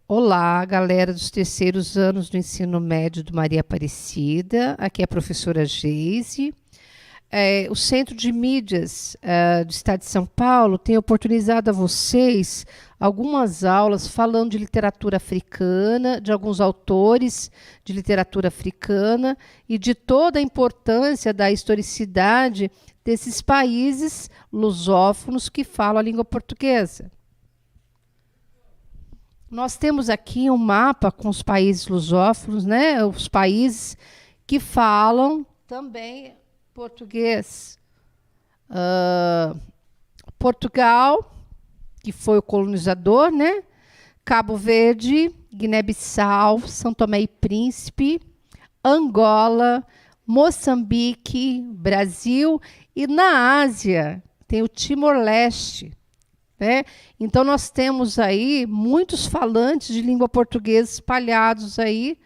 Olá, galera dos terceiros anos do ensino médio do Maria Aparecida. Aqui é a professora Geise. O Centro de Mídias do Estado de São Paulo tem oportunizado a vocês algumas aulas falando de literatura africana, de alguns autores de literatura africana e de toda a importância da historicidade desses países lusófonos que falam a língua portuguesa. Nós temos aqui um mapa com os países lusófonos, né? Os países que falam também português. Portugal, que foi o colonizador, né? Cabo Verde, Guiné-Bissau, São Tomé e Príncipe, Angola, Moçambique, Brasil e na Ásia tem o Timor-Leste. Então, nós temos aí muitos falantes de língua portuguesa espalhados aí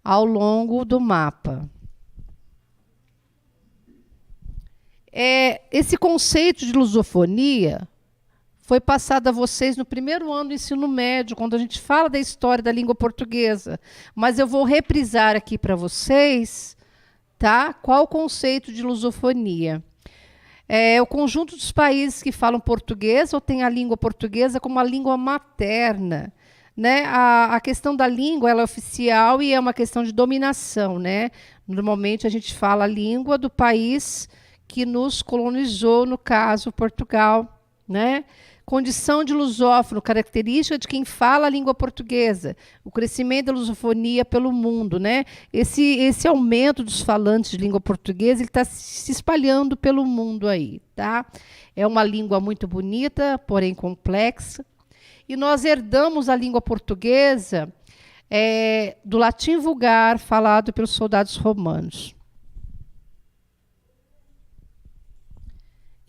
ao longo do mapa. Esse conceito de lusofonia foi passado a vocês no primeiro ano do ensino médio, quando a gente fala da história da língua portuguesa. Mas eu vou reprisar aqui para vocês, tá? Qual o conceito de lusofonia. O conjunto dos países que falam português ou têm a língua portuguesa como a língua materna. Né? A questão da língua ela é oficial e é uma questão de dominação. Né? Normalmente, a gente fala a língua do país que nos colonizou, no caso, Portugal. Né? Condição de lusófono, característica de quem fala a língua portuguesa, o crescimento da lusofonia pelo mundo. Né? Esse aumento dos falantes de língua portuguesa está se espalhando pelo mundo aí. Tá? É uma língua muito bonita, porém complexa. E nós herdamos a língua portuguesa do latim vulgar falado pelos soldados romanos.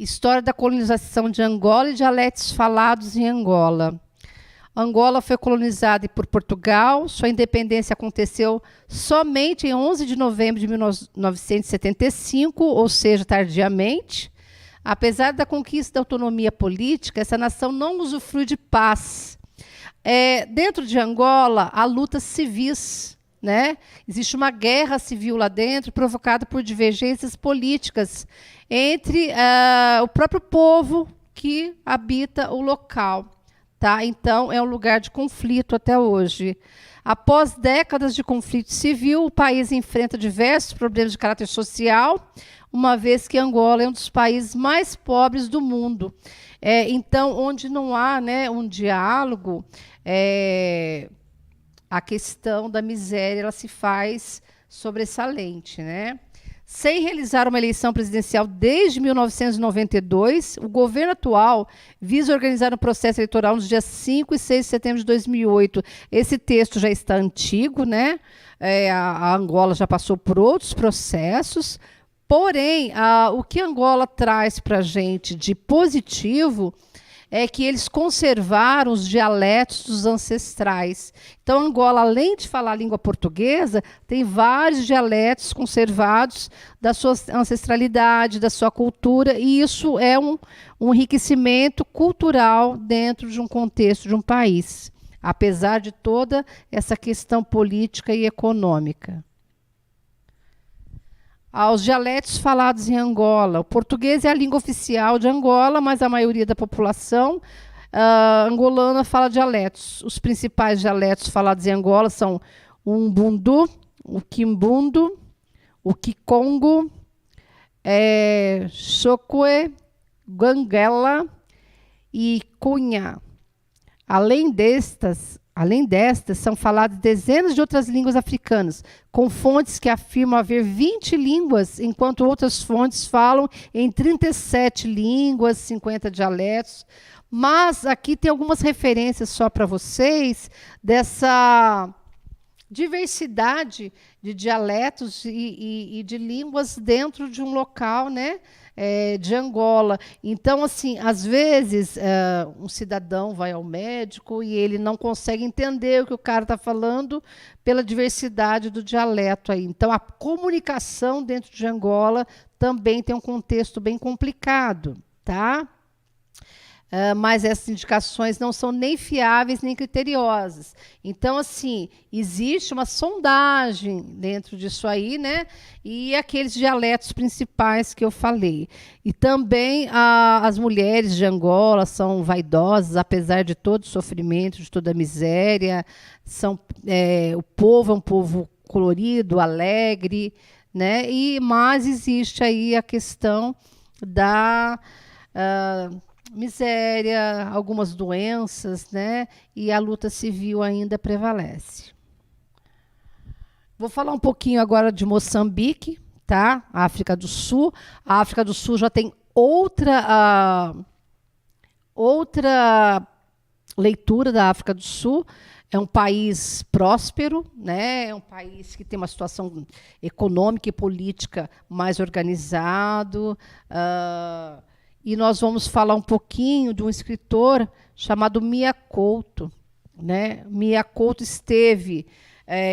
História da colonização de Angola e dialetos falados em Angola. Angola foi colonizada por Portugal. Sua independência aconteceu somente em 11 de novembro de 1975, ou seja, tardiamente. Apesar da conquista da autonomia política, essa nação não usufrui de paz. Dentro de Angola, há lutas civis. Né? Existe uma guerra civil lá dentro, provocada por divergências políticas entre o próprio povo que habita o local. Tá? Então, é um lugar de conflito até hoje. Após décadas de conflito civil, o país enfrenta diversos problemas de caráter social, uma vez que Angola é um dos países mais pobres do mundo. Então, onde não há, né, um diálogo, a questão da miséria ela se faz sobressalente. Né? Sem realizar uma eleição presidencial desde 1992, o governo atual visa organizar um processo eleitoral nos dias 5 e 6 de setembro de 2008. Esse texto já está antigo, né? A Angola já passou por outros processos, porém, o que Angola traz para a gente de positivo é que eles conservaram os dialetos dos ancestrais. Então, Angola, além de falar a língua portuguesa, tem vários dialetos conservados da sua ancestralidade, da sua cultura, e isso é um enriquecimento cultural dentro de um contexto de um país, apesar de toda essa questão política e econômica. Aos dialetos falados em Angola. O português é a língua oficial de Angola, mas a maioria da população angolana fala dialetos. Os principais dialetos falados em Angola são o Umbundu, o Quimbundo, o Kikongo, Chokwe, Guanguela e Cunha. Além destas, são faladas dezenas de outras línguas africanas, com fontes que afirmam haver 20 línguas, enquanto outras fontes falam em 37 línguas, 50 dialetos. Mas aqui tem algumas referências só para vocês dessa diversidade de dialetos e de línguas dentro de um local, né? De Angola. Então, assim, às vezes, um cidadão vai ao médico e ele não consegue entender o que o cara está falando pela diversidade do dialeto aí. Então, a comunicação dentro de Angola também tem um contexto bem complicado, tá? mas essas indicações não são nem fiáveis nem criteriosas. Então, assim, existe uma sondagem dentro disso aí, né? E aqueles dialetos principais que eu falei. E também as mulheres de Angola são vaidosas, apesar de todo o sofrimento, de toda a miséria. O povo é um povo colorido, alegre, né? Mas existe aí a questão da miséria, algumas doenças, né? E a luta civil ainda prevalece. Vou falar um pouquinho agora de Moçambique, tá? A África do Sul. A África do Sul já tem outra leitura da África do Sul. É um país próspero, né? É um país que tem uma situação econômica e política mais organizado. E nós vamos falar um pouquinho de um escritor chamado Mia Couto, né? Mia Couto esteve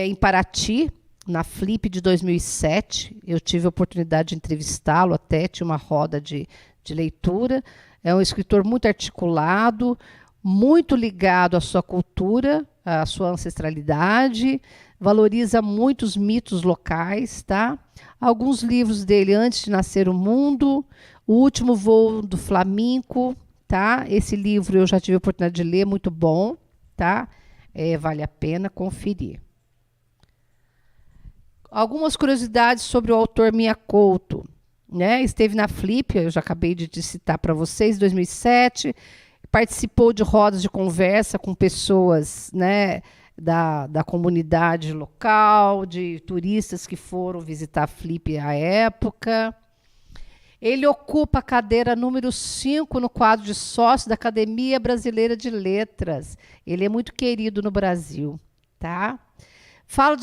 em Paraty, na Flip de 2007. Eu tive a oportunidade de entrevistá-lo até, tinha uma roda de leitura. É um escritor muito articulado, muito ligado à sua cultura, à sua ancestralidade, valoriza muitos mitos locais, tá? Alguns livros dele, Antes de Nascer o Mundo, O Último Voo do Flamenco, tá? Esse livro eu já tive a oportunidade de ler, muito bom, tá? Vale a pena conferir. Algumas curiosidades sobre o autor Mia Couto, né? Esteve na Flip, eu já acabei de citar para vocês, em 2007, participou de rodas de conversa com pessoas, né, da comunidade local, de turistas que foram visitar a Flip à época. Ele ocupa a cadeira número 5 no quadro de sócio da Academia Brasileira de Letras. Ele é muito querido no Brasil, tá? Fala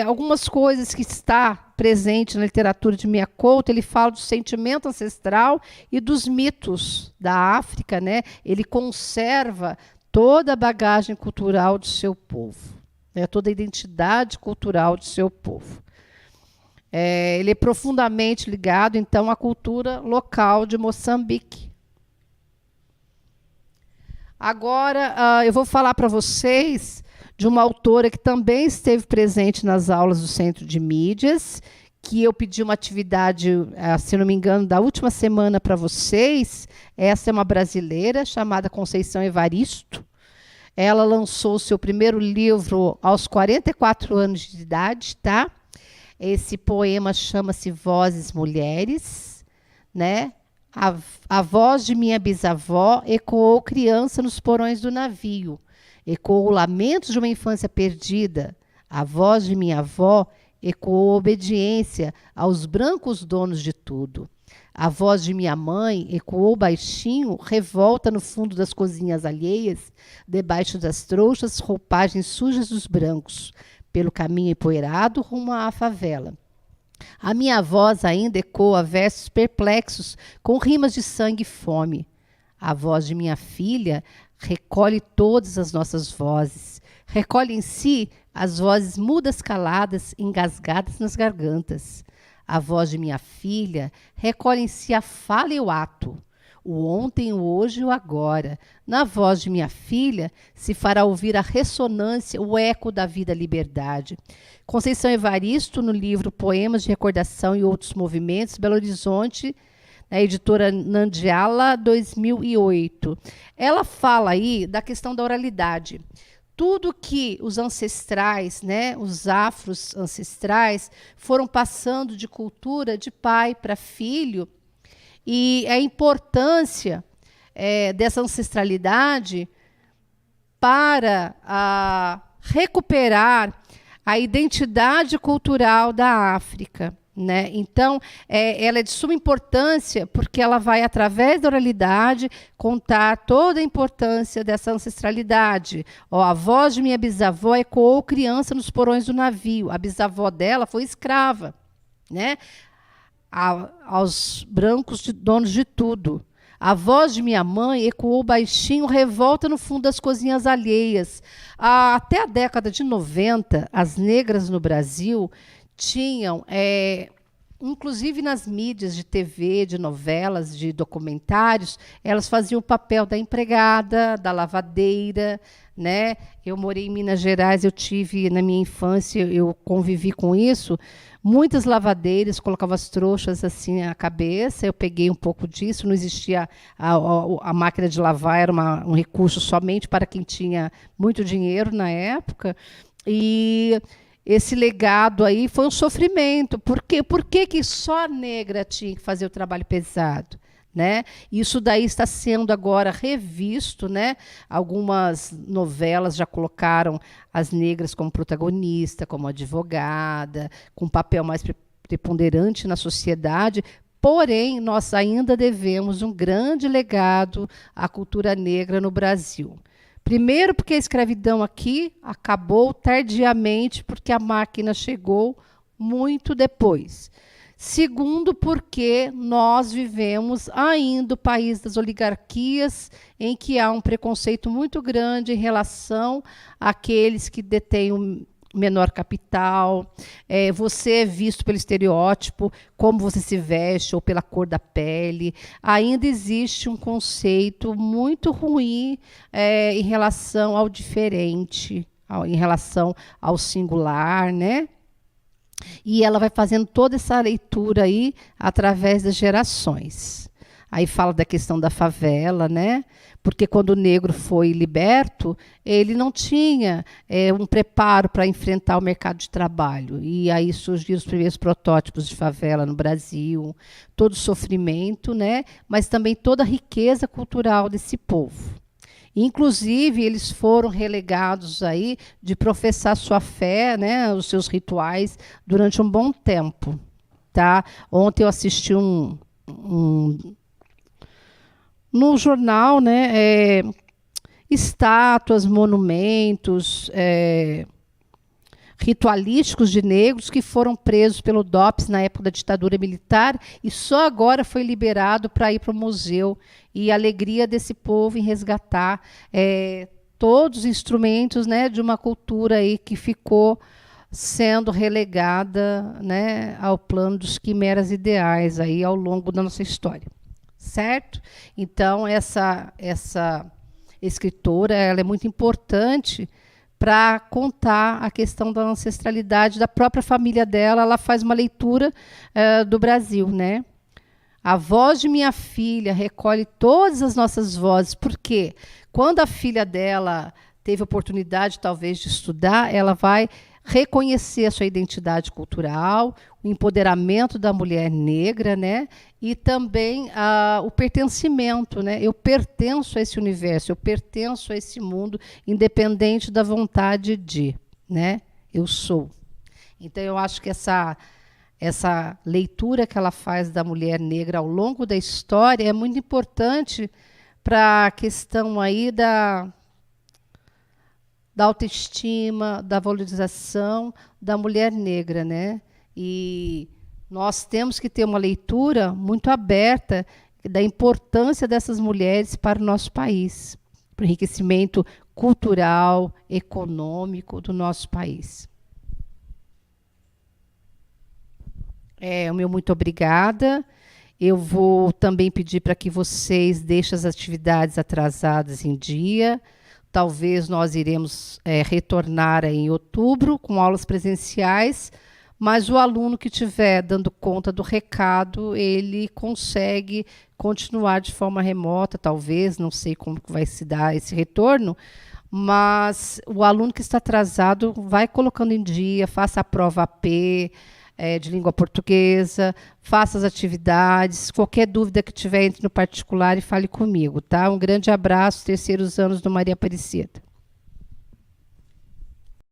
algumas coisas que está presente na literatura de Mia Couto. Ele fala do sentimento ancestral e dos mitos da África, né? Ele conserva toda a bagagem cultural do seu povo, né? Toda a identidade cultural do seu povo. Ele é profundamente ligado, então, à cultura local de Moçambique. Agora, eu vou falar para vocês de uma autora que também esteve presente nas aulas do Centro de Mídias, que eu pedi uma atividade, se não me engano, da última semana para vocês. Essa é uma brasileira chamada Conceição Evaristo. Ela lançou o seu primeiro livro aos 44 anos de idade, tá? Esse poema chama-se Vozes Mulheres, né? A voz de minha bisavó ecoou criança nos porões do navio, ecoou lamentos de uma infância perdida. A voz de minha avó ecoou obediência aos brancos donos de tudo. A voz de minha mãe ecoou baixinho revolta no fundo das cozinhas alheias, debaixo das trouxas roupagens sujas dos brancos, pelo caminho empoeirado rumo à favela. A minha voz ainda ecoa versos perplexos com rimas de sangue e fome. A voz de minha filha recolhe todas as nossas vozes. Recolhe em si as vozes mudas caladas, engasgadas nas gargantas. A voz de minha filha recolhe em si a fala e o ato. O ontem, o hoje e o agora. Na voz de minha filha se fará ouvir a ressonância, o eco da vida liberdade. Conceição Evaristo, no livro Poemas de Recordação e Outros Movimentos, Belo Horizonte, na editora Nandiala, 2008. Ela fala aí da questão da oralidade. Tudo que os ancestrais, né, os afros ancestrais, foram passando de cultura de pai para filho, e a importância dessa ancestralidade para recuperar a identidade cultural da África, né? Então, ela é de suma importância porque ela vai, através da oralidade, contar toda a importância dessa ancestralidade. A voz de minha bisavó ecoou criança nos porões do navio. A bisavó dela foi escrava, né? Aos brancos donos de tudo. A voz de minha mãe ecoou baixinho, revolta no fundo das cozinhas alheias. Até a década de 90, as negras no Brasil tinham Inclusive nas mídias de TV, de novelas, de documentários, elas faziam o papel da empregada, da lavadeira, né? Eu morei em Minas Gerais, eu tive na minha infância, eu convivi com isso. Muitas lavadeiras colocavam as trouxas assim na cabeça. Eu peguei um pouco disso. Não existia a máquina de lavar, era um recurso somente para quem tinha muito dinheiro na época. E esse legado aí foi um sofrimento. Por quê? Por que que só a negra tinha que fazer o trabalho pesado? Né? Isso daí está sendo agora revisto, né? Algumas novelas já colocaram as negras como protagonista, como advogada, com um papel mais preponderante na sociedade. Porém, nós ainda devemos um grande legado à cultura negra no Brasil. Primeiro, porque a escravidão aqui acabou tardiamente, porque a máquina chegou muito depois. Segundo, porque nós vivemos ainda o país das oligarquias, em que há um preconceito muito grande em relação àqueles que detêm o menor capital. Você é visto pelo estereótipo, como você se veste ou pela cor da pele. Ainda existe um conceito muito ruim em relação ao diferente, em relação ao singular, né? E ela vai fazendo toda essa leitura aí através das gerações. Aí fala da questão da favela, né? Porque quando o negro foi liberto, ele não tinha um preparo para enfrentar o mercado de trabalho. E aí surgiram os primeiros protótipos de favela no Brasil, todo o sofrimento, né? Mas também toda a riqueza cultural desse povo. Inclusive, eles foram relegados aí de professar sua fé, né, os seus rituais, durante um bom tempo. Tá? Ontem eu assisti no jornal, né, estátuas, monumentos ritualísticos de negros que foram presos pelo DOPS na época da ditadura militar e só agora foi liberado para ir para o museu. E a alegria desse povo em resgatar todos os instrumentos, né, de uma cultura aí que ficou sendo relegada, né, ao plano dos quimeras ideais aí ao longo da nossa história. Certo? Então, essa escritora ela é muito importante para contar a questão da ancestralidade da própria família dela. Ela faz uma leitura do Brasil, né? A voz de minha filha recolhe todas as nossas vozes, porque quando a filha dela teve oportunidade, talvez, de estudar, ela vai reconhecer a sua identidade cultural, o empoderamento da mulher negra, né? E também o pertencimento, né? Eu pertenço a esse universo, eu pertenço a esse mundo, independente da vontade de, né? Eu sou. Então, eu acho que essa leitura que ela faz da mulher negra ao longo da história é muito importante para a questão aí da autoestima, da valorização da mulher negra, né? E nós temos que ter uma leitura muito aberta da importância dessas mulheres para o nosso país, para o enriquecimento cultural, econômico do nosso país. O meu muito obrigada. Eu vou também pedir para que vocês deixem as atividades atrasadas em dia. Talvez nós iremos retornar em outubro com aulas presenciais, mas o aluno que estiver dando conta do recado, ele consegue continuar de forma remota, talvez, não sei como vai se dar esse retorno, mas o aluno que está atrasado vai colocando em dia, faça a prova AP, de língua portuguesa, faça as atividades, qualquer dúvida que tiver, entre no particular e fale comigo, tá? Um grande abraço, terceiros anos do Maria Aparecida.